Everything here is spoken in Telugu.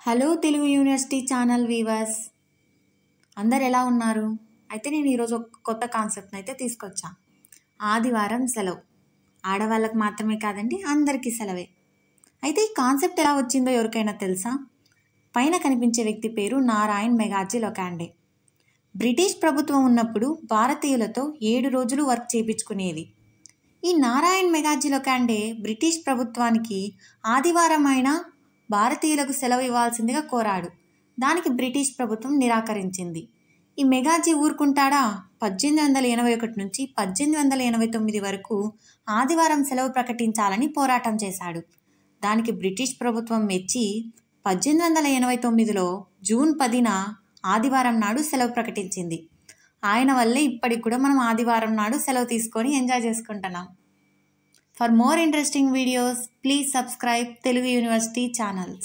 Hello Telugu university channel viewers, అందరు ఎలా ఉన్నారు? అయితే నేను ఈరోజు ఒక కొత్త కాన్సెప్ట్ని అయితే తీసుకొచ్చా. ఆదివారం సెలవు ఆడవాళ్ళకు మాత్రమే కాదండి, అందరికీ సెలవే. అయితే ఈ కాన్సెప్ట్ ఎలా వచ్చిందో ఎవరికైనా తెలుసా? పైన కనిపించే వ్యక్తి పేరు నారాయణ్ మెఘాజీ లొకాండే. బ్రిటిష్ ప్రభుత్వం ఉన్నప్పుడు భారతీయులతో 7 రోజులు వర్క్ చేయించుకునేది. ఈ నారాయణ్ మెఘాజీ లొకాండే బ్రిటిష్ ప్రభుత్వానికి ఆదివారం అయినా భారతీయులకు సెలవు ఇవ్వాల్సిందిగా కోరాడు. దానికి బ్రిటిష్ ప్రభుత్వం నిరాకరించింది. ఈ మెఘాజీ ఊరుకుంటాడా? 1881 నుంచి 1889 వరకు ఆదివారం సెలవు ప్రకటించాలని పోరాటం చేశాడు. దానికి బ్రిటిష్ ప్రభుత్వం మెచ్చి 1889లో జూన్ 10న ఆదివారం నాడు సెలవు ప్రకటించింది. ఆయన వల్లే ఇప్పటికి కూడా మనం ఆదివారం నాడు సెలవు తీసుకొని ఎంజాయ్ చేసుకుంటున్నాం. For more interesting videos, please subscribe Telugu University channels.